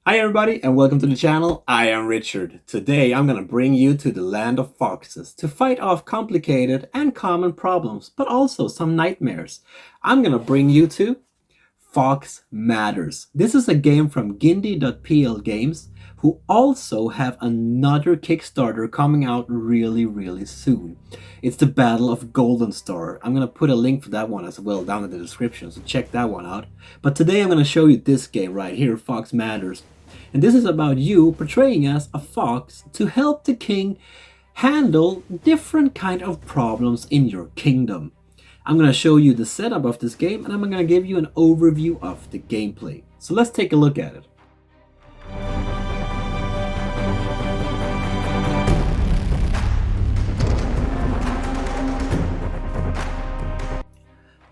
Hi everybody and welcome to the channel. I am Richard. Today I'm gonna bring you to the land of foxes to fight off complicated and common problems, but also some nightmares. I'm gonna bring you to Fox Matters. This is a game from Gindi.pl Games, who also have another Kickstarter coming out really soon. It's the Battle of Golden Star. I'm gonna put a link for that one as well down in the description, so check that one out. But today I'm gonna show you this game right here, Fox Matters. And this is about you portraying as a fox to help the king handle different kind of problems in your kingdom. I'm going to show you the setup of this game and I'm going to give you an overview of the gameplay. So let's take a look at it.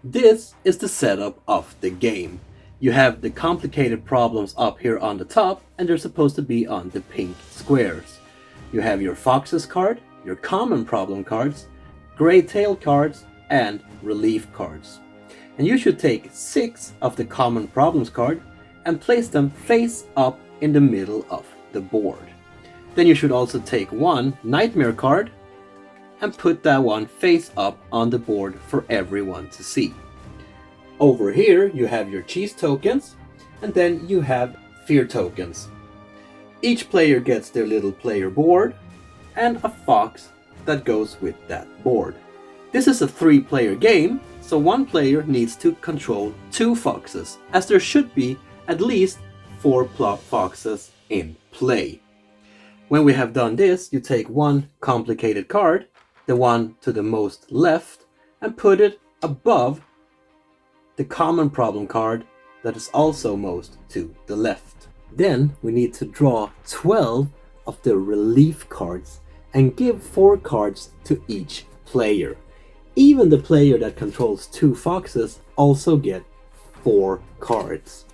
This is the setup of the game. You have the complicated problems up here on the top, and they're supposed to be on the pink squares. You have your foxes card, your common problem cards, gray tail cards, and relief cards. And you should take 6 of the common problems card and place them face up in the middle of the board. Then you should also take 1 nightmare card and put that one face up on the board for everyone to see. Over here you have your cheese tokens, and then you have fear tokens. Each player gets their little player board and a fox that goes with that board. This is a 3-player game, so 1 player needs to control 2 foxes, as there should be at least 4 foxes in play. When we have done this, you take 1 complicated card, the one to the most left, and put it above the common problem card that is also most to the left. Then we need to draw 12 of the relief cards and give 4 cards to each player. Even the player that controls 2 foxes also get 4 cards.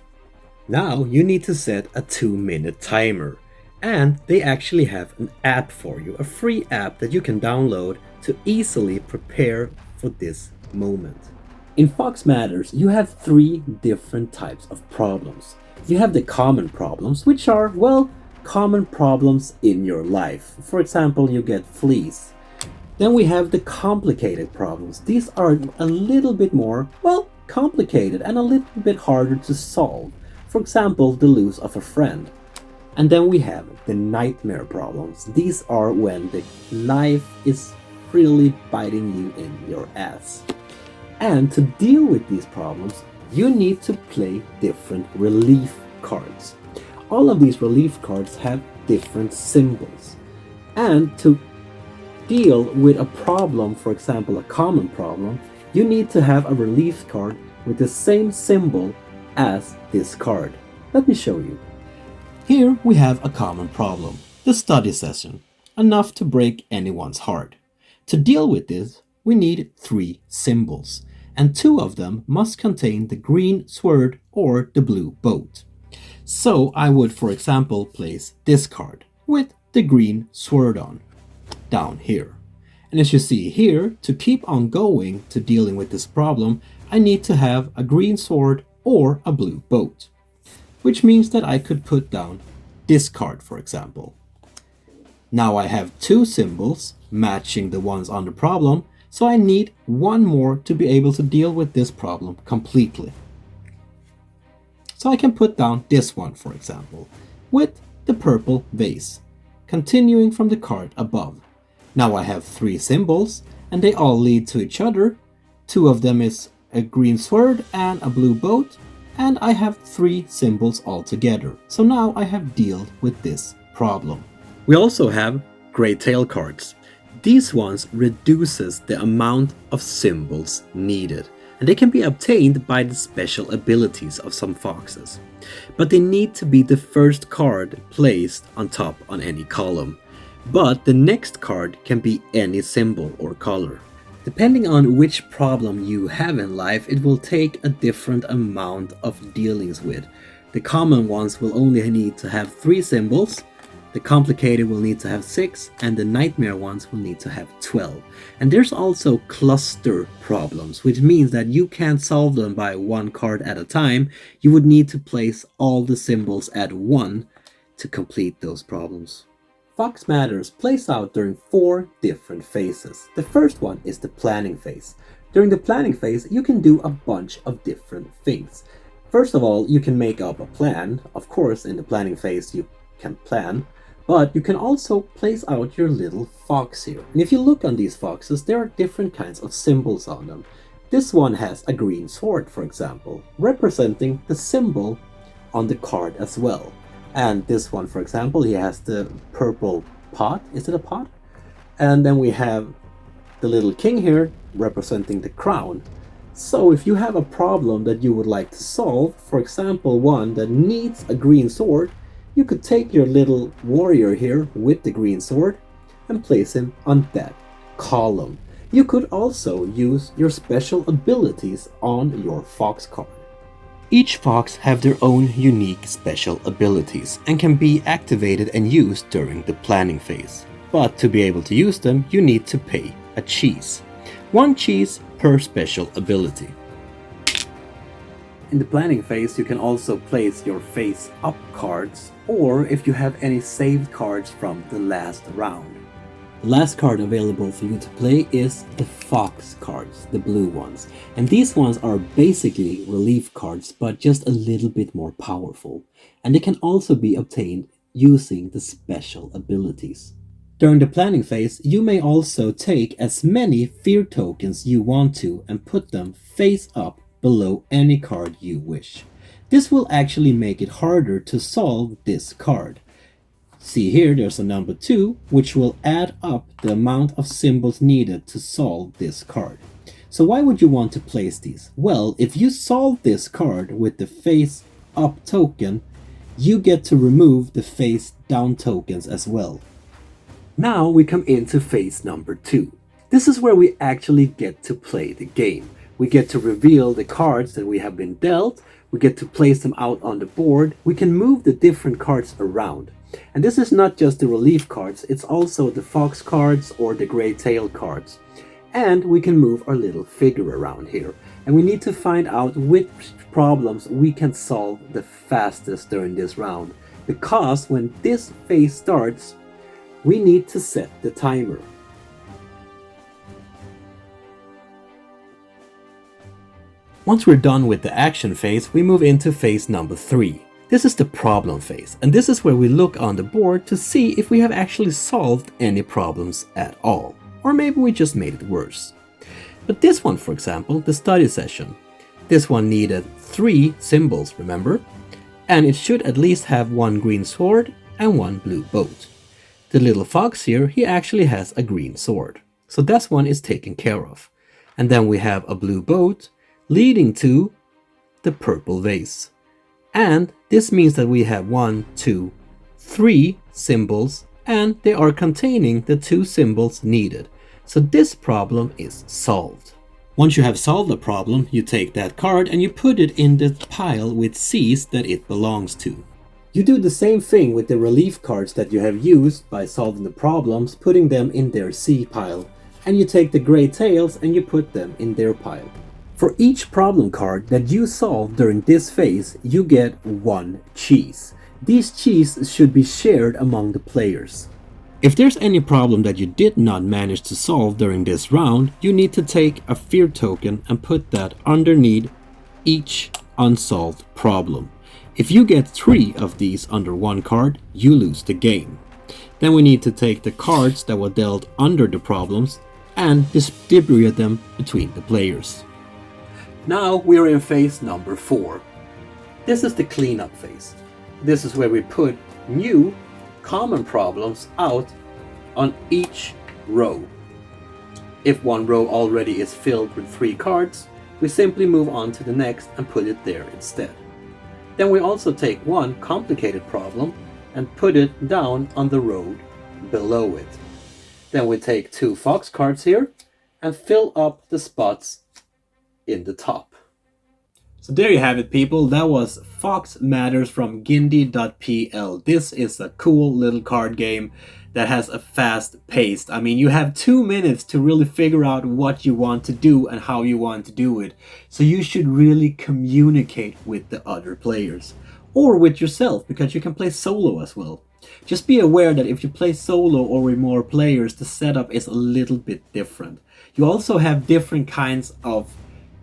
Now you need to set a 2-minute timer, and they actually have an app for you, a free app that you can download to easily prepare for this moment. In Fox Matters, you have 3 different types of problems. You have the common problems, which are, well, common problems in your life. For example, you get fleas. Then we have the complicated problems. These are a little bit more, well, complicated and a little bit harder to solve. For example, the loss of a friend. And then we have the nightmare problems. These are when the life is really biting you in your ass. And to deal with these problems, you need to play different relief cards. All of these relief cards have different symbols. And to deal with a problem, for example a common problem, you need to have a relief card with the same symbol as this card. Let me show you. Here we have a common problem, the study session, enough to break anyone's heart. To deal with this, we need 3 symbols, and 2 of them must contain the green sword or the blue boat. So I would, for example, place this card with the green sword on, down here. And as you see here, to keep on going to dealing with this problem, I need to have a green sword or a blue boat. Which means that I could put down this card, for example. Now I have 2 symbols matching the ones on the problem, so I need 1 more to be able to deal with this problem completely. So I can put down this one, for example, with the purple vase, continuing from the card above. Now I have 3 symbols, and they all lead to each other. 2 of them is a green sword and a blue boat, and I have 3 symbols altogether. So now I have dealt with this problem. We also have gray tail cards. These ones reduces the amount of symbols needed, and they can be obtained by the special abilities of some foxes. But they need to be the first card placed on top on any column. But the next card can be any symbol or color. Depending on which problem you have in life, it will take a different amount of dealings with. The common ones will only need to have 3 symbols, the complicated will need to have 6, and the nightmare ones will need to have 12. And there's also cluster problems, which means that you can't solve them by 1 card at a time. You would need to place all the symbols at 1 to complete those problems. Fox Matters plays out during 4 different phases. The first one is the planning phase. During the planning phase, you can do a bunch of different things. First of all, you can make up a plan. Of course, in the planning phase, you can plan. But you can also place out your little fox here. And if you look on these foxes, there are different kinds of symbols on them. This one has a green sword, for example, representing the symbol on the card as well. And this one, for example, he has the purple pot. Is it a pot? And then we have the little king here representing the crown. So if you have a problem that you would like to solve, for example, one that needs a green sword, you could take your little warrior here with the green sword and place him on that column. You could also use your special abilities on your fox card. Each fox have their own unique special abilities and can be activated and used during the planning phase. But to be able to use them, you need to pay a cheese. 1 cheese per special ability. In the planning phase, you can also place your face-up cards, or if you have any saved cards from the last round. The last card available for you to play is the Fox cards, the blue ones. And these ones are basically relief cards, but just a little bit more powerful. And they can also be obtained using the special abilities. During the planning phase, you may also take as many fear tokens you want to and put them face up below any card you wish. This will actually make it harder to solve this card. See here, there's a number 2, which will add up the amount of symbols needed to solve this card. So why would you want to place these? Well, if you solve this card with the face up token, you get to remove the face down tokens as well. Now we come into phase number 2. This is where we actually get to play the game. We get to reveal the cards that we have been dealt. We get to place them out on the board. We can move the different cards around. And this is not just the relief cards, it's also the fox cards or the gray tail cards. And we can move our little figure around here. And we need to find out which problems we can solve the fastest during this round. Because when this phase starts, we need to set the timer. Once we're done with the action phase, we move into phase number 3. This is the problem phase, and this is where we look on the board to see if we have actually solved any problems at all, or maybe we just made it worse. But this one, for example, the study session, this one needed 3 symbols, remember? And it should at least have 1 green sword and 1 blue boat. The little fox here, he actually has a green sword, so that one is taken care of. And then we have a blue boat leading to the purple vase. And this means that we have 1, 2, 3 symbols, and they are containing the 2 symbols needed. So this problem is solved. Once you have solved the problem, you take that card and you put it in the pile with C's that it belongs to. You do the same thing with the relief cards that you have used by solving the problems, putting them in their C pile. And you take the gray tails and you put them in their pile. For each problem card that you solve during this phase, you get 1 cheese. These cheese should be shared among the players. If there's any problem that you did not manage to solve during this round, you need to take a fear token and put that underneath each unsolved problem. If you get 3 of these under 1 card, you lose the game. Then we need to take the cards that were dealt under the problems and distribute them between the players. Now we are in phase number 4. This is the cleanup phase. This is where we put new common problems out on each row. If one row already is filled with 3 cards, we simply move on to the next and put it there instead. Then we also take 1 complicated problem and put it down on the row below it. Then we take 2 fox cards here and fill up the spots in the top. So there you have it, people. That was Fox Matters from Gindi.pl. This is a cool little card game that has a fast pace. I mean, you have 2 minutes to really figure out what you want to do and how you want to do it. So you should really communicate with the other players. or with yourself, because you can play solo as well. Just be aware that if you play solo or with more players, the setup is a little bit different. You also have different kinds of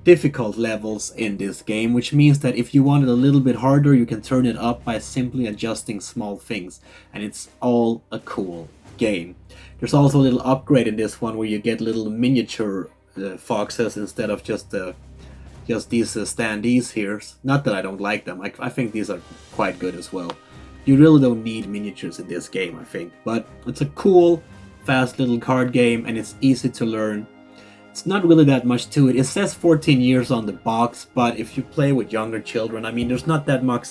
difficult levels in this game, which means that if you want it a little bit harder, you can turn it up by simply adjusting small things, and it's all a cool game. There's also a little upgrade in this one where you get little miniature foxes instead of just these standees here. Not that I don't like them, I think these are quite good as well. You really don't need miniatures in this game, I think, but it's a cool, fast little card game, and it's easy to learn. It's not really that much to it. It says 14 years on the box, but if you play with younger children, I mean, there's not that much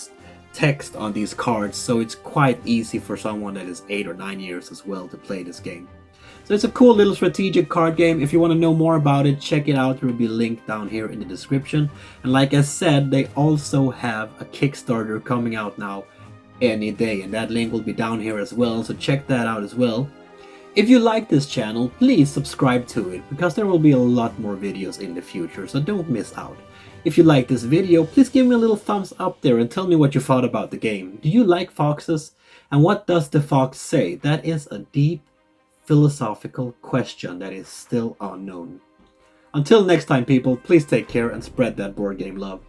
text on these cards, so it's quite easy for someone that is 8 or 9 years as well to play this game. So it's a cool little strategic card game. If you want to know more about it, check it out. There will be a link down here in the description. And like I said, they also have a Kickstarter coming out now any day, and that link will be down here as well, so check that out as well. If you like this channel, please subscribe to it, because there will be a lot more videos in the future, so don't miss out. If you like this video, please give me a little thumbs up there and tell me what you thought about the game. Do you like foxes? And what does the fox say? That is a deep philosophical question that is still unknown. Until next time, people, please take care and spread that board game love.